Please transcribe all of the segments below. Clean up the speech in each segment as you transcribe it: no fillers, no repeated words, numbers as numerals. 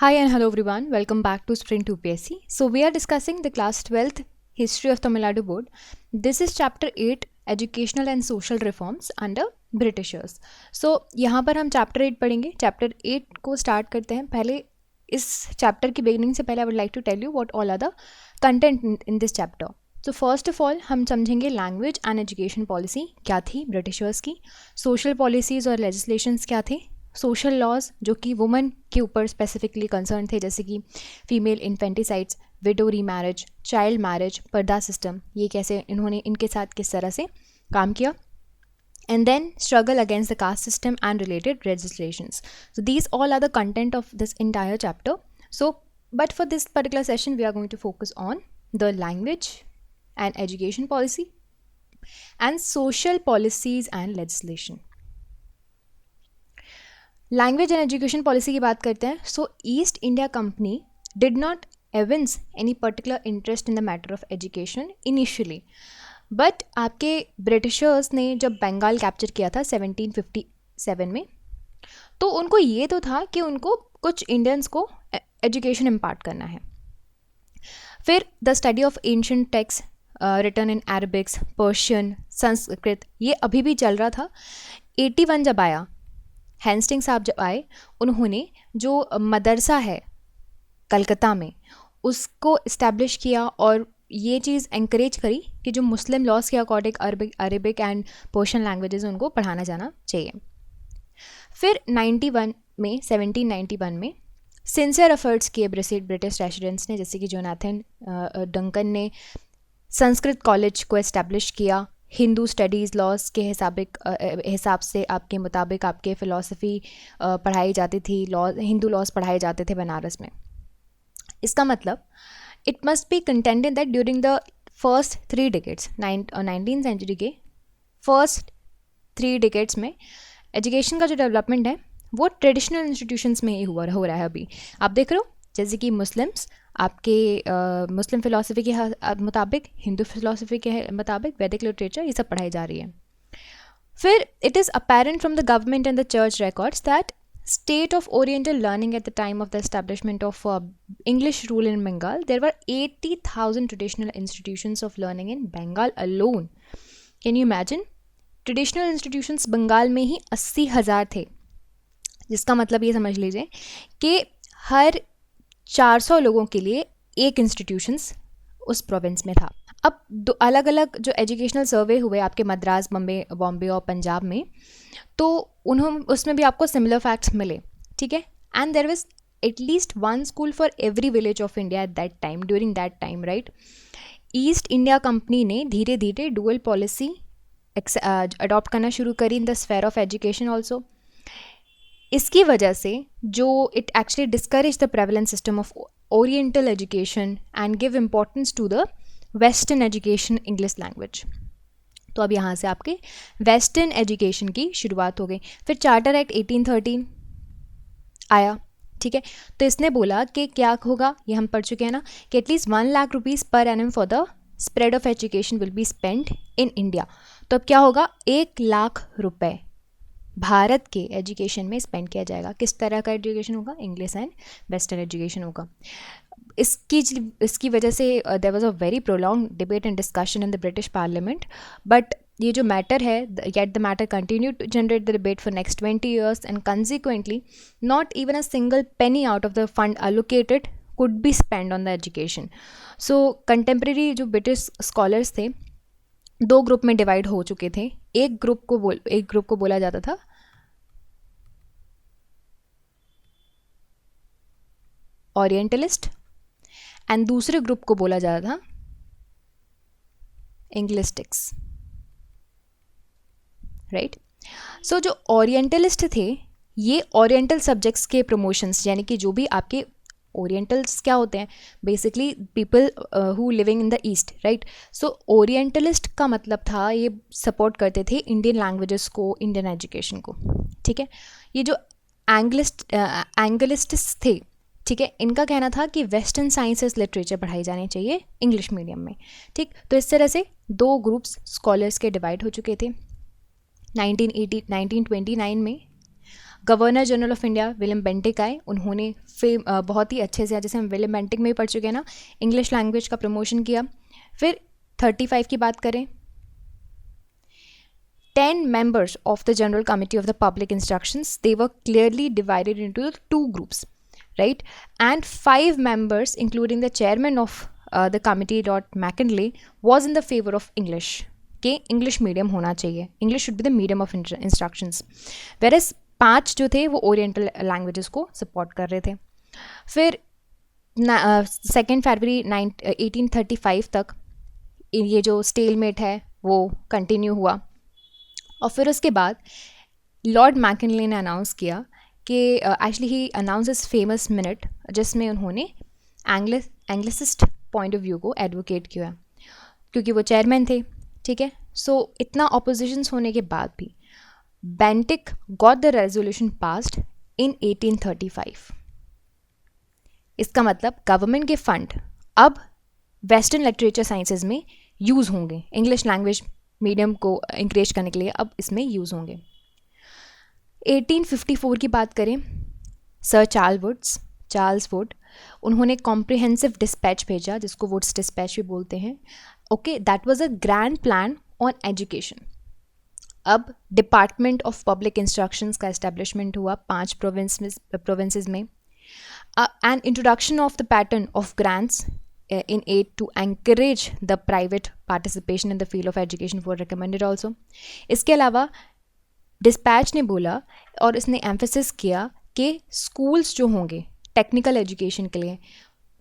Hi and hello everyone. Welcome back to Sprint 2PSC. So we are discussing the class 12th History of Tamil Nadu Board. This is chapter 8 Educational and Social Reforms under Britishers. So यहाँ पर हम chapter 8 पढ़ेंगे. Chapter 8 को start करते हैं. पहले इस chapter की beginning से पहले I would like to tell you what all are the content in this chapter. तो फर्स्ट ऑफ ऑल हम समझेंगे लैंग्वेज एंड एजुकेशन पॉलिसी क्या थी ब्रिटिशर्स की, सोशल पॉलिसीज़ और लेजिस्लेशंस क्या थे, सोशल लॉज जो कि वुमेन के ऊपर स्पेसिफिकली कंसर्न थे, जैसे कि female infanticides, widow remarriage, child marriage, purdah system, ये कैसे इन्होंने इनके साथ किस तरह से काम किया, and then struggle against the caste system and related legislations. So these all are the content of this entire chapter. So but for this particular session we are going to focus on the language and education policy and social policies and legislation. Language and education policy की बात करते हैं. So East India company did not evince any particular interest in the matter of education initially, but आपके Britishers ने जब Bengal capture किया था 1757 में, तो उनको ये तो था कि उनको कुछ इंडियंस को एजुकेशन इम्पार्ट करना है. फिर the study of ancient text written in Arabics, Persian, Sanskrit, ये अभी भी चल रहा था. 81 जब आया, हेस्टिंग साहब जब आए, उन्होंने जो मदरसा है कलकत्ता में उसको इस्टेब्लिश किया और ये चीज़ एंकरेज करी कि जो मुस्लिम लॉज के according Arabic and Persian languages उनको पढ़ाना जाना चाहिए. फिर 1791 में सिंसियर एफर्ट्स किए ब्रिटिश रेसिडेंट्स ने, जैसे कि जोनाथन डंकन ने संस्कृत कॉलेज को इस्टेब्लिश किया. हिंदू स्टडीज़ लॉज के हिसाब से आपके मुताबिक आपके फ़िलासफ़ी पढ़ाई जाती थी, हिंदू लॉज पढ़ाए जाते थे बनारस में. इसका मतलब it must be contended that during the first 3 decades, 19th century के फर्स्ट 3 डिकेड्स में एजुकेशन का जो डेवलपमेंट है वो ट्रेडिशनल इंस्टीट्यूशंस में ही हो रहा है. अभी आप देख रहे हो जैसे कि मुस्लिम्स आपके मुस्लिम फ़िलासफ़ी के मुताबिक, हिंदू फ़िलासफ़ी के मुताबिक वैदिक लिटरेचर ये सब पढ़ाई जा रही है. फिर it is apparent from the government and the church records that state of oriental learning at the time of the establishment of English rule in Bengal, there were 80,000 traditional institutions of learning in Bengal alone. Can you imagine? Traditional institutions Bengal में ही 80,000 थे, जिसका मतलब ये समझ लीजिए कि हर 400 लोगों के लिए एक इंस्टीट्यूशंस उस प्रोविंस में था. अब दो अलग अलग जो एजुकेशनल सर्वे हुए आपके मद्रास, बॉम्बे और पंजाब में, तो उसमें भी आपको सिमिलर फैक्ट्स मिले, ठीक है. And there was at least 1 school for every village of India at that time, during that time, right. East India Company ने धीरे धीरे डुअल पॉलिसी अडॉप्ट करना शुरू करी in the sphere of education also. इसकी वजह से जो it actually discourage the prevalent system of oriental education and give importance to the western education English language. तो अब यहाँ से आपके वेस्टर्न एजुकेशन की शुरुआत हो गई. फिर चार्टर एक्ट 1813 आया, ठीक है. तो इसने बोला कि क्या होगा, ये हम पढ़ चुके हैं ना, कि at least 1 lakh rupees per annum for the spread of education will be spend in India. तो अब क्या होगा, 1 लाख रुपए भारत के एजुकेशन में स्पेंड किया जाएगा. किस तरह का एजुकेशन होगा, इंग्लिश एंड वेस्टर्न एजुकेशन होगा. इसकी वजह से there was a very prolong debate and discussion in the British parliament, but ये जो मैटर है, yet the matter continue to generate the debate for next 20 years and consequently not even a single penny out of the fund allocated could be spend on the education. So contemporary जो British scholars थे 2 group में divide हो चुके थे. एक group को बोला जाता था ओरिएंटलिस्ट एंड दूसरे ग्रुप को बोला जाता था इंग्लिस्टिक्स, राइट. सो जो ओरिएंटलिस्ट थे ये ओरिएंटल सब्जेक्ट्स के प्रमोशंस, यानी कि जो भी आपके ओरिएंटल्स क्या होते हैं, basically people who living in the east, right. So orientalist का मतलब था ये सपोर्ट करते थे इंडियन लैंग्वेजेस को, इंडियन एजुकेशन को, ठीक है. ये जो एंग्लिस्टिस्ट थे, ठीक है, इनका कहना था कि वेस्टर्न साइंसेस लिटरेचर पढ़ाई जानी चाहिए इंग्लिश मीडियम में, ठीक. तो इस तरह से 2 ग्रुप्स स्कॉलर्स के डिवाइड हो चुके थे. 1929 में governor general of India William Bentinck आए, उन्होंने बहुत ही अच्छे से, जैसे हम विलियम बेंटिक में भी पढ़ चुके हैं ना, इंग्लिश लैंग्वेज का प्रमोशन किया। फिर 35 की बात करें, 10 members of the General Committee of the Public Instructions, they were clearly divided into two groups, right? And 5 members, including the chairman of the committee, Lord Mackinlay, was in the favor of English. कि English medium होना चाहिए, English should be the medium of instructions. Versus 5 जो थे वो oriental languages को support कर रहे थे। फिर 2 फरवरी 1835 तक ये जो स्टेलमेट है वो कंटिन्यू हुआ। और फिर उसके बाद लॉर्ड मैकिनले ने अनाउंस किया कि एक्चुअली ही अनाउंस इस फेमस मिनट, जिसमें उन्होंने एंग्लिसिस्ट पॉइंट ऑफ व्यू को एडवोकेट किया, क्योंकि वो चेयरमैन थे, ठीक है। सो इतना ऑपोजिशंस होने के बाद भी Bentinck got the resolution passed in 1835। इसका मतलब गवर्नमेंट के फंड अब वेस्टर्न लिटरेचर साइंसेज में यूज़ होंगे, इंग्लिश लैंग्वेज मीडियम को इंक्रेज करने के लिए अब इसमें यूज़ होंगे। 1854 की बात करें, सर चार्ल्स वुड, उन्होंने कॉम्प्रिहेंसिव डिस्पैच भेजा, जिसको वुड्स डिस्पैच भी बोलते हैं। Okay, that was a grand plan on education. अब डिपार्टमेंट ऑफ पब्लिक इंस्ट्रक्शंस का एस्टेब्लिशमेंट हुआ 5 प्रोविंसेस में। An introduction of the pattern of grants in aid to encourage the private participation in the field of education were recommended also. इसके अलावा dispatch ने बोला और इसने एम्फेसिस किया कि स्कूल्स जो होंगे टेक्निकल एजुकेशन के लिए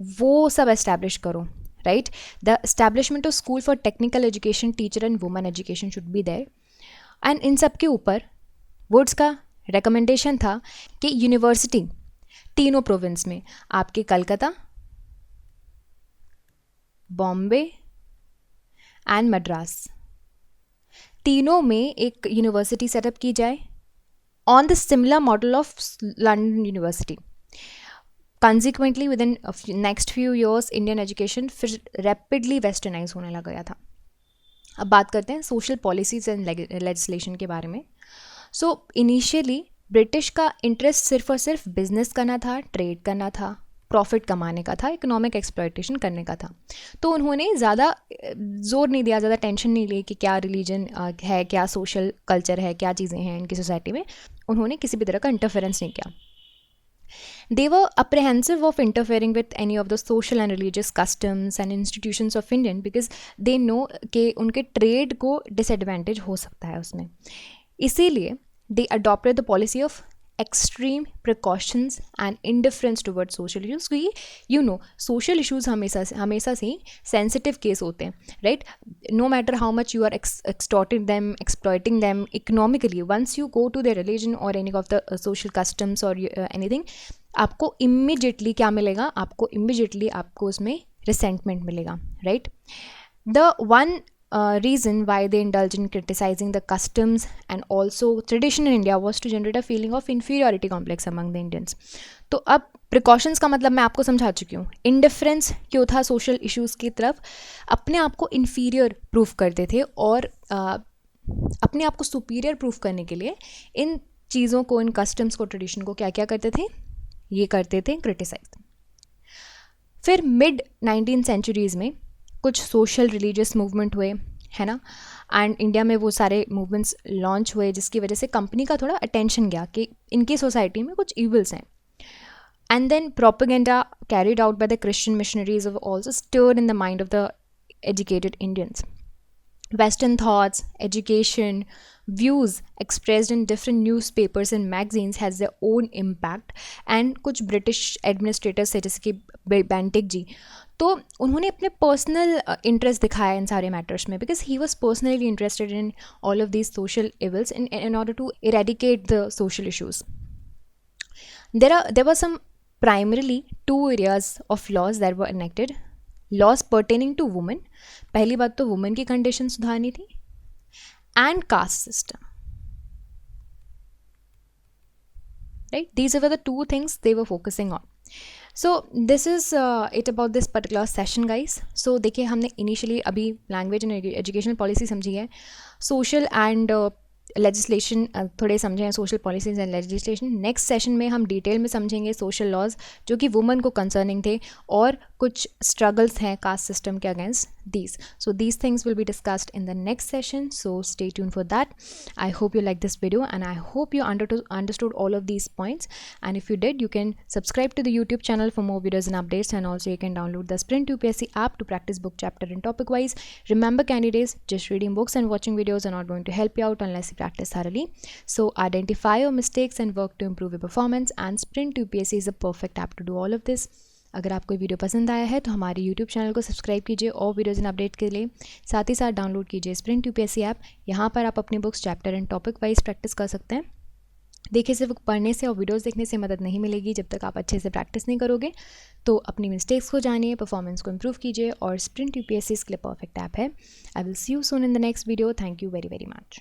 वो सब एस्टैब्लिश करो, right. The establishment of school for technical education, teacher and women education should be there. And इन सब के ऊपर वुड्स का रिकमेंडेशन था कि यूनिवर्सिटी तीनों प्रोविंस में, आपके कलकत्ता, बॉम्बे एंड मद्रास, तीनों में एक यूनिवर्सिटी सेटअप की जाए on the similar model of London university. Consequently with in next few years Indian education फिर रैपिडली वेस्टर्नाइज होने लग गया था। अब बात करते हैं सोशल पॉलिसीज एंड लेजिस्लेशन के बारे में। सो इनिशियली ब्रिटिश का इंटरेस्ट सिर्फ और सिर्फ बिजनेस करना था, ट्रेड करना था, प्रॉफिट कमाने का था, इकोनॉमिक एक्सप्लॉयटेशन करने का था। तो उन्होंने ज़्यादा जोर नहीं दिया, ज़्यादा टेंशन नहीं ली कि क्या रिलीजन है, क्या सोशल कल्चर है, क्या चीज़ें हैं इनकी सोसाइटी में। उन्होंने किसी भी तरह का इंटरफेरेंस नहीं किया। They were apprehensive of interfering with any of the social and religious customs and institutions of Indian because they know कि उनके ट्रेड को डिसएडवांटेज हो सकता है उसमें। इसीलिए they adopted the policy of extreme precautions and indifference towards social issues, क्योंकि you know social issues हमेशा से sensitive case होते हैं, right? No matter how much you are extorting them, exploiting them economically, once you go to their religion or any of the social customs or anything, आपको immediately क्या मिलेगा? आपको immediately आपको उसमें resentment मिलेगा, right? The one reason why they indulge in criticizing the customs and also tradition in India was to generate a feeling of inferiority complex among the Indians. तो अब precautions का मतलब मैं आपको समझा चुकी हूँ। Indifference क्यों था social issues की तरफ? अपने आप को inferior proof करते थे और अपने आप को superior proof करने के लिए इन चीज़ों को, इन customs को, tradition को क्या क्या करते थे? ये करते थे criticize। फिर मिड 19th centuries में कुछ सोशल रिलीजियस मूवमेंट हुए, है ना, एंड इंडिया में वो सारे मूवमेंट्स लॉन्च हुए, जिसकी वजह से कंपनी का थोड़ा अटेंशन गया कि इनकी सोसाइटी में कुछ इविल्स हैं। And then propaganda carried out by the Christian missionaries of also stirred in the mind of the educated Indians. Western thoughts, education, views expressed in different newspapers and magazines has their own impact. And कुछ British administrators थे जैसे कि Bentinck जी, तो उन्होंने अपने personal interest दिखाया इन सारे matters में, because he was personally interested in all of these social evils in order to eradicate the social issues. There were some primarily 2 areas of laws that were enacted. Laws pertaining to women, पहली बात तो women की condition सुधारनी थी, and caste system, right. These were the 2 things they were focusing on. So this is it about this particular session guys. So देखिए हमने initially अभी language and educational policy समझी है, सोशल एंड लेजिस्लेशन थोड़े समझे हैं, social policies and legislation. Next session में हम डिटेल में समझेंगे सोशल लॉज जो कि वुमेन को कंसर्निंग थे, और कुछ स्ट्रगल्स हैं कास्ट सिस्टम के against these. So these things will be discussed in the next session, so stay tuned for that. I hope you like this video and I hope you understood all of these points, and if you did, you can subscribe to the YouTube channel for more videos and updates, and also you can download the Sprint UPSC app to practice book chapter and topic wise. Remember candidates, just reading books and watching videos are not going to help you out unless you practice thoroughly. So identify your mistakes and work to improve your performance, and Sprint UPSC is a perfect app to do all of this. अगर आपको video पसंद आया है तो हमारे YouTube channel को subscribe कीजिए और वीडियोज़ एंड अपडेट के लिए साथ ही साथ डाउनलोड कीजिए स्प्रिंट यूपीएससी ऐप। यहाँ पर आप अपनी books chapter and topic wise practice कर सकते हैं। देखिए, सिर्फ पढ़ने से और वीडियोस देखने से मदद नहीं मिलेगी जब तक आप अच्छे से प्रैक्टिस नहीं करोगे। तो अपनी मिस्टेक्स को जानिए, परफॉर्मेंस को इम्प्रूव कीजिए, और स्प्रिंट यूपीएससी इसके लिए परफेक्ट ऐप है। I will see you soon in the next video. Thank you very very much.